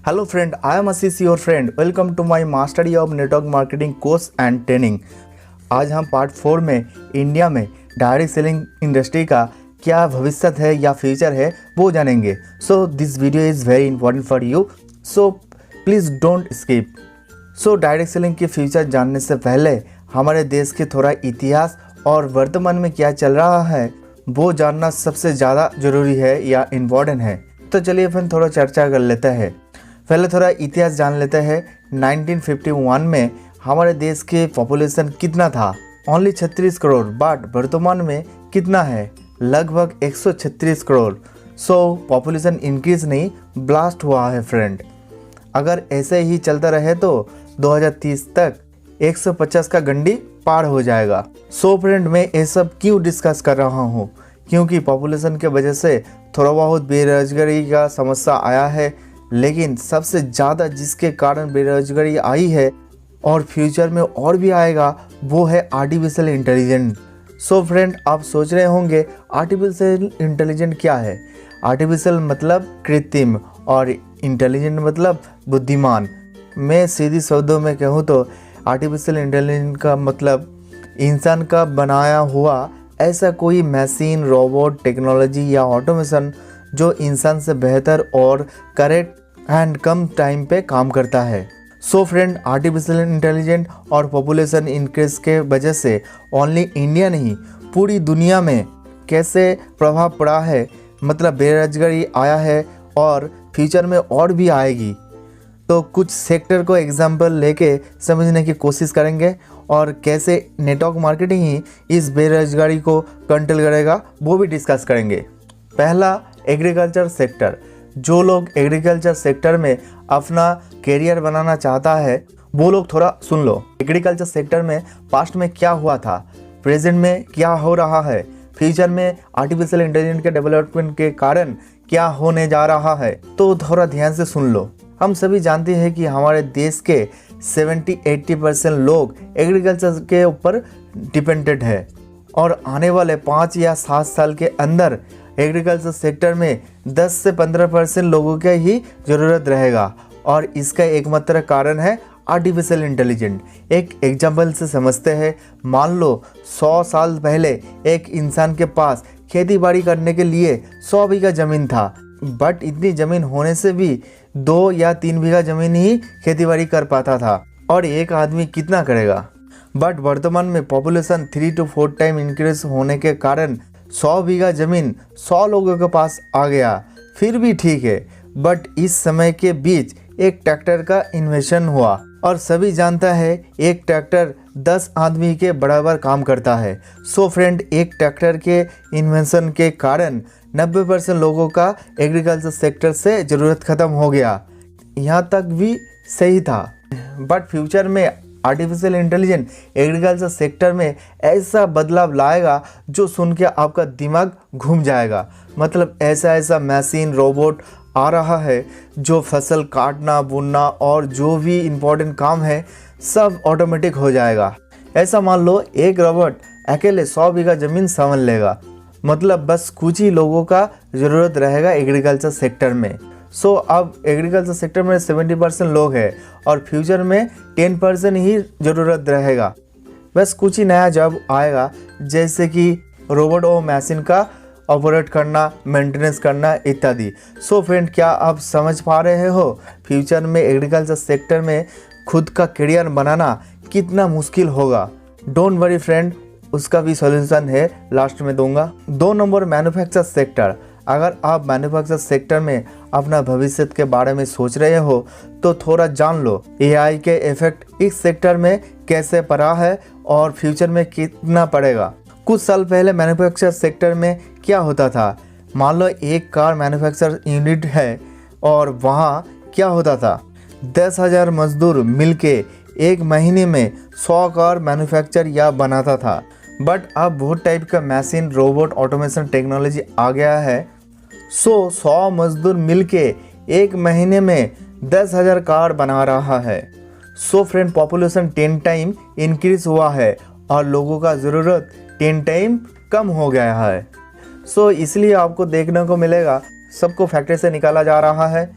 Hello friend, I am Assis your friend. Welcome to my Mastery of Network Marketing course and training. आज हम part 4 में India में direct selling industry का क्या भविष्य है या फ्यूचर है वो जानेंगे. So this video is very important for you, so please don't skip. So direct selling के फ्यूचर जानने से पहले हमारे देश के थोड़ा इतिहास और वर्तमान में क्या चल रहा है वो जानना सबसे ज़्यादा ज़रूरी है या इम्पॉर्टेंट है. तो चलिए फिर थोड़ा चर्चा कर लेते हैं. पहले थोड़ा इतिहास जान लेते हैं. 1951 में हमारे देश के पॉपुलेशन कितना था? ओनली 36 करोड़. बट वर्तमान में कितना है? लगभग 136 करोड़. सो पॉपुलेशन इंक्रीज नहीं, ब्लास्ट हुआ है फ्रेंड. अगर ऐसे ही चलता रहे तो 2030 तक 150 का गंडी पार हो जाएगा. सो फ्रेंड, मैं ये सब क्यों डिस्कस कर रहा हूँ? क्योंकि पॉपुलेशन के वजह से थोड़ा बहुत बेरोजगारी का समस्या आया है, लेकिन सबसे ज़्यादा जिसके कारण बेरोजगारी आई है और फ्यूचर में और भी आएगा वो है आर्टिफिशियल इंटेलिजेंस. सो फ्रेंड, आप सोच रहे होंगे आर्टिफिशियल इंटेलिजेंस क्या है? आर्टिफिशियल मतलब कृत्रिम और इंटेलिजेंट मतलब बुद्धिमान. मैं सीधी शब्दों में कहूँ तो आर्टिफिशियल इंटेलिजेंस का मतलब इंसान का बनाया हुआ ऐसा कोई मशीन, रोबोट, टेक्नोलॉजी या ऑटोमेशन जो इंसान से बेहतर और करेक्ट एंड कम टाइम पे काम करता है. सो फ्रेंड, आर्टिफिशियल इंटेलिजेंस और पॉपुलेशन इंक्रीज के वजह से ओनली इंडिया नहीं पूरी दुनिया में कैसे प्रभाव पड़ा है, मतलब बेरोजगारी आया है और फ्यूचर में और भी आएगी. तो कुछ सेक्टर को एग्जांपल लेके समझने की कोशिश करेंगे और कैसे नेटवर्क मार्केटिंग ही इस बेरोजगारी को कंट्रोल करेगा वो भी डिस्कस करेंगे. पहला, एग्रीकल्चर सेक्टर. जो लोग एग्रीकल्चर सेक्टर में अपना करियर बनाना चाहता है वो लोग थोड़ा सुन लो. एग्रीकल्चर सेक्टर में पास्ट में क्या हुआ था, प्रेजेंट में क्या हो रहा है, फ्यूचर में आर्टिफिशियल इंटेलिजेंस के डेवलपमेंट के कारण क्या होने जा रहा है, तो थोड़ा ध्यान से सुन लो. हम सभी जानते हैं कि हमारे देश के 70-80% लोग एग्रीकल्चर के ऊपर डिपेंडेंट है और आने वाले 5 या 7 साल के अंदर एग्रीकल्चर सेक्टर में 10 से 15% लोगों के ही ज़रूरत रहेगा और इसका एकमात्र कारण है आर्टिफिशियल इंटेलिजेंस. एक एग्जाम्पल से समझते हैं. मान लो 100 साल पहले एक इंसान के पास खेती बाड़ी करने के लिए 100 बीघा ज़मीन था, बट इतनी ज़मीन होने से भी 2 या 3 बीघा ज़मीन ही खेती बाड़ी कर पाता था और एक आदमी कितना करेगा. बट वर्तमान में पॉपुलेशन 3 to 4 टाइम इंक्रीज होने के कारण 100 बीघा ज़मीन 100 लोगों के पास आ गया. फिर भी ठीक है, बट इस समय के बीच एक ट्रैक्टर का इन्वेंशन हुआ और सभी जानता है एक ट्रैक्टर 10 आदमी के बराबर काम करता है. सो फ्रेंड, एक ट्रैक्टर के इन्वेंशन के कारण 90% लोगों का एग्रीकल्चर सेक्टर से ज़रूरत ख़त्म हो गया. यहाँ तक भी सही था, बट फ्यूचर में आर्टिफिशियल इंटेलिजेंस एग्रीकल्चर सेक्टर में ऐसा बदलाव लाएगा जो सुन के आपका दिमाग घूम जाएगा. मतलब ऐसा मशीन, रोबोट आ रहा है जो फसल काटना, बुनना और जो भी इम्पोर्टेंट काम है सब ऑटोमेटिक हो जाएगा. ऐसा मान लो एक रोबोट अकेले 100 बीघा ज़मीन संभाल लेगा. मतलब बस कुछ ही लोगों का ज़रूरत रहेगा एग्रीकल्चर सेक्टर में. सो अब एग्रीकल्चर सेक्टर में 70% लोग हैं और फ्यूचर में 10% ही ज़रूरत रहेगा. बस कुछ ही नया जॉब आएगा, जैसे कि रोबोट और मशीन का ऑपरेट करना, मेंटेनेंस करना इत्यादि. सो फ्रेंड, क्या आप समझ पा रहे हो फ्यूचर में एग्रीकल्चर सेक्टर में खुद का करियर बनाना कितना मुश्किल होगा? डोंट वरी फ्रेंड, उसका भी सॉल्यूशन है, लास्ट में दूंगा. 2 नंबर, मैन्युफैक्चर सेक्टर. अगर आप मैन्युफैक्चर सेक्टर में अपना भविष्य के बारे में सोच रहे हो तो थोड़ा जान लो एआई के इफेक्ट इस सेक्टर में कैसे पड़ा है और फ्यूचर में कितना पड़ेगा. कुछ साल पहले मैन्युफैक्चर सेक्टर में क्या होता था? मान लो एक कार मैन्युफैक्चर यूनिट है और वहाँ क्या होता था? 10,000 मजदूर मिलके एक महीने में 100 कार मैन्युफैक्चर या बनाता था. बट अब बहुत टाइप का मशीन, रोबोट, ऑटोमेशन टेक्नोलॉजी आ गया है. सो 100 मजदूर मिलके एक महीने में 10,000 कार बना रहा है. So friend, population 10 time increase हुआ है और लोगों का ज़रूरत 10 टाइम कम हो गया है. सो इसलिए आपको देखने को मिलेगा सबको फैक्ट्री से निकाला जा रहा है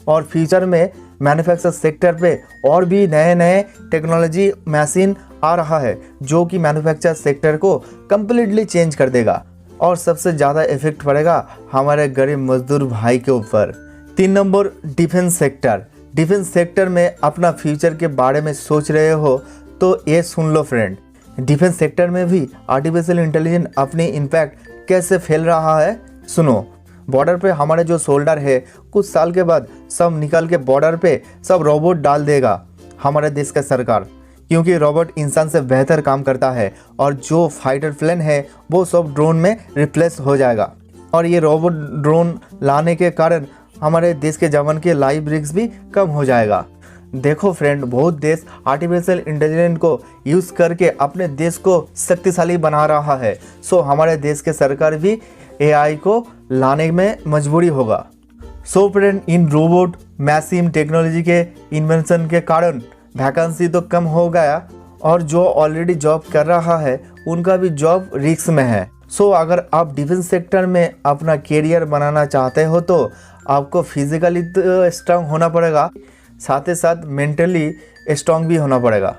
और फ्यूचर में मैन्युफैक्चर सेक्टर पे और भी नए नए टेक्नोलॉजी मशीन आ रहा है जो कि मैन्युफैक्चर सेक्टर को कम्प्लीटली चेंज कर देगा और सबसे ज़्यादा इफेक्ट पड़ेगा हमारे गरीब मजदूर भाई के ऊपर। 3 number, defence sector. Defence sector में अपना फ्यूचर के बारे में सोच रहे हो तो ये सुन लो फ्रेंड, डिफेंस सेक्टर में भी आर्टिफिशियल इंटेलिजेंस अपनी इम्पैक्ट कैसे फैल रहा है सुनो। बॉर्डर पे हमारे जो सोल्डर है कुछ साल के बाद सब निकल के बॉर्डर पे सब रोबोट डाल देगा हमारे देश का सरकार, क्योंकि रोबोट इंसान से बेहतर काम करता है और जो फाइटर प्लेन है वो सब ड्रोन में रिप्लेस हो जाएगा। और ये रोबोट ड्रोन लाने के कारण हमारे देश के जवान के लाइफ रिस्क भी कम हो जाएगा। देखो फ्रेंड, बहुत देश आर्टिफिशियल इंटेलिजेंस को यूज़ करके अपने देश को शक्तिशाली बना रहा है। सो हमारे देश के सरकार भी एआई को लाने में मजबूरी होगा। सो फ्रेंड, इन रोबोट मशीन टेक्नोलॉजी के इन्वेंशन के कारण वैकेंसी तो कम हो गया और जो ऑलरेडी जॉब कर रहा है उनका भी जॉब रिस्क में है। सो अगर आप डिफेंस सेक्टर में अपना कैरियर बनाना चाहते हो तो आपको फिजिकली तो स्ट्रांग होना पड़ेगा, साथ ही साथ मेंटली स्ट्रांग भी होना पड़ेगा।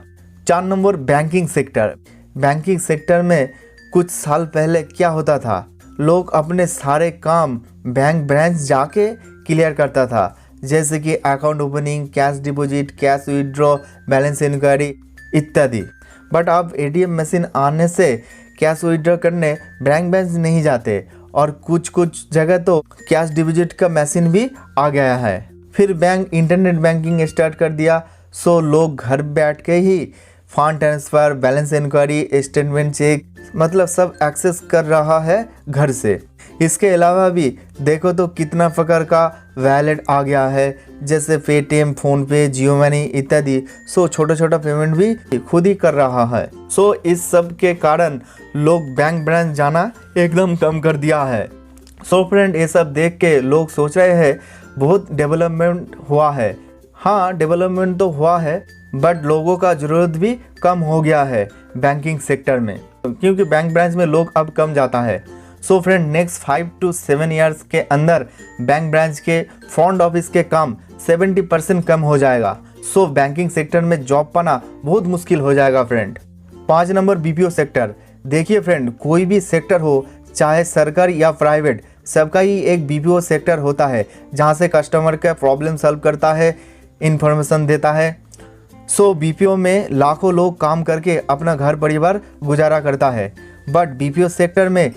4 number, banking sector. Banking sector में कुछ साल पहले क्या होता था, लोग अपने सारे काम बैंक ब्रांच जाके क्लियर करता था, जैसे कि account opening, cash deposit, cash withdraw, balance inquiry इत्यादि। बट अब एटीएम मशीन आने से कैश विड्रॉ करने बैंक ब्रांच नहीं जाते और कुछ जगह तो कैश डिपॉजिट का मशीन भी आ गया है। फिर बैंक इंटरनेट बैंकिंग स्टार्ट कर दिया, सो लोग घर बैठ के ही fund transfer, balance inquiry, statement check मतलब सब एक्सेस कर रहा है घर से। इसके अलावा भी देखो तो कितना प्रकार का वैलेट आ गया है, जैसे पेटीएम, फ़ोनपे, जियो मनी इत्यादि। सो छोटा पेमेंट भी खुद ही कर रहा है। सो इस सब के कारण लोग बैंक ब्रांच जाना एकदम कम कर दिया है। सो फ्रेंड, ये सब देख के लोग सोच रहे हैं बहुत डेवलपमेंट हुआ है। हाँ, डेवलपमेंट तो हुआ है बट लोगों का ज़रूरत भी कम हो गया है बैंकिंग सेक्टर में, क्योंकि बैंक ब्रांच में लोग अब कम जाता है। So friend, next 5 to 7 years के अंदर बैंक ब्रांच के फ्रंट ऑफिस के काम 70% कम हो जाएगा। सो बैंकिंग सेक्टर में जॉब पाना बहुत मुश्किल हो जाएगा फ्रेंड। 5 number, BPO sector. देखिए फ्रेंड, कोई भी सेक्टर हो, चाहे सरकारी या प्राइवेट, सबका ही एक बीपीओ सेक्टर होता है जहाँ से कस्टमर का प्रॉब्लम सॉल्व करता है, इंफॉर्मेशन देता है। सो बीपीओ में लाखों लोग काम करके अपना घर परिवार गुजारा करता है। बट बीपीओ सेक्टर में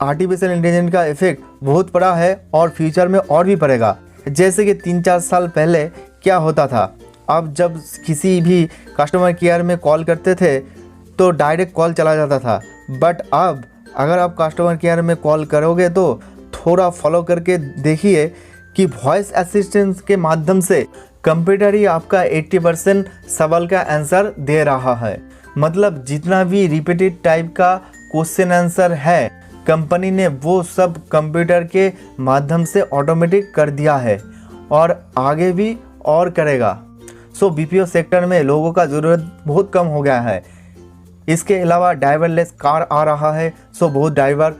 आर्टिफिशियल इंटेलिजेंस का इफेक्ट बहुत बड़ा है और फ्यूचर में और भी पड़ेगा। जैसे कि 3-4 साल पहले क्या होता था, अब जब किसी भी कस्टमर केयर में कॉल करते थे तो डायरेक्ट कॉल चला जाता था। बट अब अगर आप कस्टमर केयर में कॉल करोगे तो थोड़ा फॉलो करके देखिए कि वॉइस असिस्टेंस के माध्यम से कंप्यूटर ही आपका 80% सवाल का आंसर दे रहा है। मतलब जितना भी रिपीटेड टाइप का क्वेश्चन आंसर है, कंपनी ने वो सब कंप्यूटर के माध्यम से ऑटोमेटिक कर दिया है और आगे भी और करेगा। सो बीपीओ सेक्टर में लोगों का ज़रूरत बहुत कम हो गया है। इसके अलावा ड्राइवरलेस कार आ रहा है, सो बहुत ड्राइवर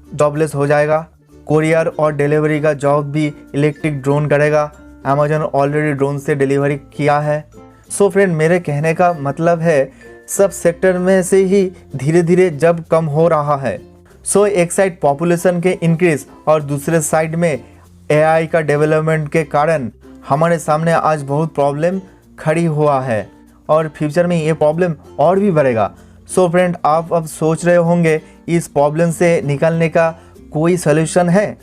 जॉबलेस हो जाएगा। कोरियर और डिलीवरी का जॉब भी इलेक्ट्रिक ड्रोन करेगा। अमेजन ऑलरेडी ड्रोन से डिलीवरी किया है। सो फ्रेंड, मेरे कहने का मतलब है सब सेक्टर में से ही धीरे धीरे जब कम हो रहा है। सो एक साइड पॉपुलेशन के इंक्रीज और दूसरे साइड में एआई का डेवलपमेंट के कारण हमारे सामने आज बहुत प्रॉब्लम खड़ी हुआ है और फ्यूचर में ये प्रॉब्लम और भी बढ़ेगा। सो फ्रेंड, आप अब सोच रहे होंगे इस प्रॉब्लम से निकलने का कोई सलूशन है?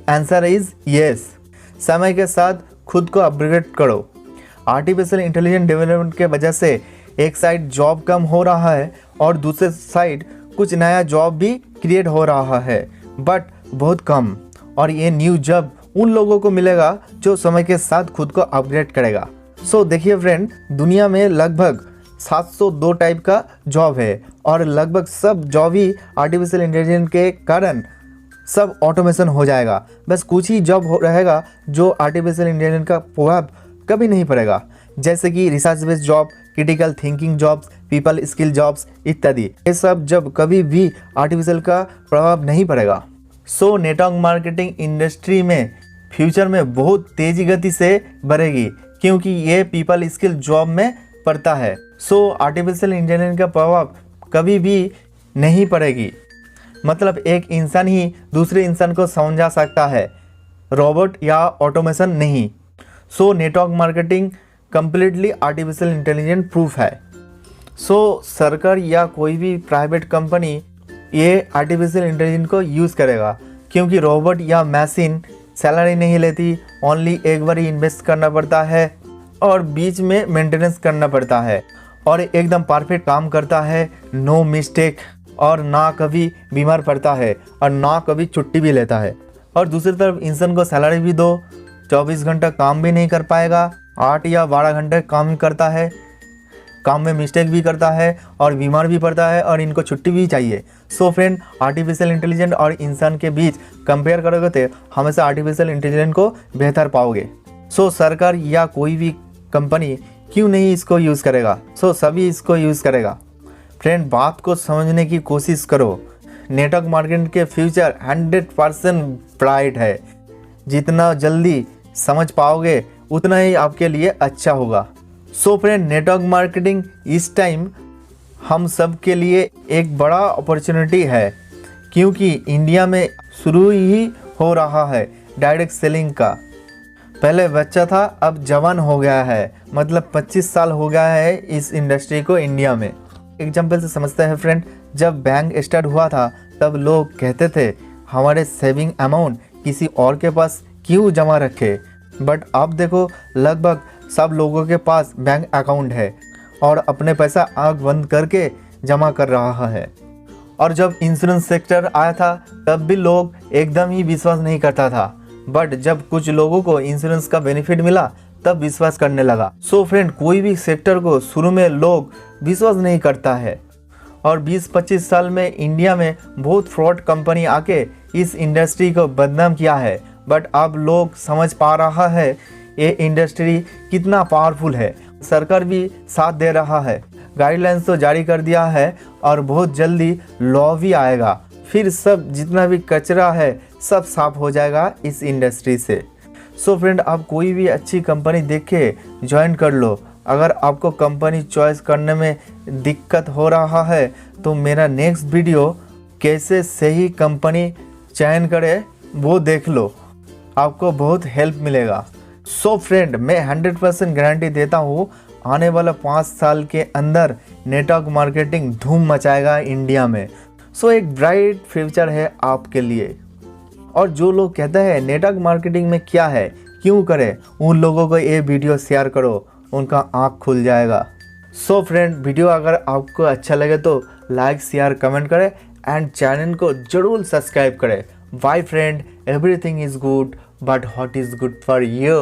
Answer is yes. समय के साथ खुद को अपग्रेड करो। आर्टिफिशियल इंटेलिजेंस डेवलपमेंट के वजह से एक साइड जॉब कम हो रहा है और दूसरे साइड कुछ नया जॉब भी क्रिएट हो रहा है, बट बहुत कम। और ये न्यू जॉब उन लोगों को मिलेगा जो समय के साथ खुद को अपग्रेड करेगा। सो देखिए फ्रेंड, दुनिया में लगभग 702 टाइप का जॉब है और लगभग सब जॉब ही आर्टिफिशियल इंटेलिजेंस के कारण सब ऑटोमेशन हो जाएगा। बस कुछ ही जॉब रहेगा जो आर्टिफिशियल इंटेलिजेंस का प्रभाव कभी नहीं पड़ेगा, जैसे कि research based job, critical thinking jobs, people skill jobs इत्यादि। ये सब जब कभी भी आर्टिफिशियल का प्रभाव नहीं पड़ेगा। सो नेटवर्क मार्केटिंग इंडस्ट्री में फ्यूचर में बहुत तेज़ी गति से बढ़ेगी, क्योंकि ये पीपल स्किल जॉब में पड़ता है। सो आर्टिफिशियल इंटेलिजेंस का प्रभाव कभी भी नहीं पड़ेगी, मतलब एक इंसान ही दूसरे इंसान को समझा सकता है, रोबोट या ऑटोमेशन नहीं। So network marketing completely artificial intelligence proof है। सो सरकार या कोई भी प्राइवेट कंपनी ये आर्टिफिशियल इंटेलिजेंस को यूज़ करेगा, क्योंकि रोबोट या मशीन सैलरी नहीं लेती, ओनली एक बार ही इन्वेस्ट करना पड़ता है और बीच में मेंटेनेंस करना पड़ता है और एकदम परफेक्ट काम करता है, नो मिस्टेक, और ना कभी बीमार पड़ता है और ना कभी छुट्टी भी लेता है। और दूसरी तरफ इंसान को सैलरी भी दो, 24 घंटा काम भी नहीं कर पाएगा, 8 या 12 घंटे काम करता है, काम में मिस्टेक भी करता है और बीमार भी पड़ता है और इनको छुट्टी भी चाहिए। सो फ्रेंड, आर्टिफिशियल इंटेलिजेंस और इंसान के बीच कंपेयर करोगे तो हमेशा आर्टिफिशियल इंटेलिजेंस को बेहतर पाओगे। सो सरकार या कोई भी कंपनी क्यों नहीं इसको यूज़ करेगा? सो सभी इसको यूज़ करेगा। फ्रेंड, बात को समझने की कोशिश करो। नेटवर्क मार्केटिंग के फ्यूचर 100% ब्राइट है। जितना जल्दी समझ पाओगे उतना ही आपके लिए अच्छा होगा। सो फ्रेंड, नेटवर्क मार्केटिंग इस टाइम हम सब के लिए एक बड़ा अपॉर्चुनिटी है, क्योंकि इंडिया में शुरू ही हो रहा है डायरेक्ट सेलिंग का। पहले बच्चा था, अब जवान हो गया है, मतलब 25 साल हो गया है इस इंडस्ट्री को इंडिया में। एग्जाम्पल से समझते हैं फ्रेंड, जब बैंक स्टार्ट हुआ था तब लोग कहते थे हमारे सेविंग अमाउंट किसी और के पास क्यों जमा रखे, बट अब देखो लगभग सब लोगों के पास बैंक अकाउंट है और अपने पैसा आंख बंद करके जमा कर रहा है। और जब इंश्योरेंस सेक्टर आया था तब भी लोग एकदम ही विश्वास नहीं करता था, बट जब कुछ लोगों को इंश्योरेंस का बेनिफिट मिला तब विश्वास करने लगा। सो फ्रेंड, कोई भी सेक्टर को शुरू में लोग विश्वास नहीं करता है और 20-25 साल में इंडिया में बहुत फ्रॉड कंपनी आके इस इंडस्ट्री को बदनाम किया है, बट अब लोग समझ पा रहा है ये इंडस्ट्री कितना पावरफुल है। सरकार भी साथ दे रहा है, गाइडलाइंस तो जारी कर दिया है और बहुत जल्दी लॉ भी आएगा, फिर सब जितना भी कचरा है सब साफ हो जाएगा इस इंडस्ट्री से। सो फ्रेंड, आप कोई भी अच्छी कंपनी देख के ज्वाइन कर लो। अगर आपको कंपनी चॉइस करने में दिक्कत हो रहा है तो मेरा नेक्स्ट वीडियो कैसे सही कंपनी चयन करें वो देख लो, आपको बहुत हेल्प मिलेगा। सो फ्रेंड, मैं 100% गारंटी देता हूँ आने वाला 5 साल के अंदर नेटवर्क मार्केटिंग धूम मचाएगा इंडिया में। सो एक ब्राइट फ्यूचर है आपके लिए। और जो लोग कहते हैं नेटवर्क मार्केटिंग में क्या है, क्यों करें, उन लोगों को ये वीडियो शेयर करो, उनका आँख खुल जाएगा। सो फ्रेंड, वीडियो अगर आपको अच्छा लगे तो लाइक शेयर कमेंट करें एंड चैनल को जरूर सब्सक्राइब करें। Bye friend, everything is good but what is good for you.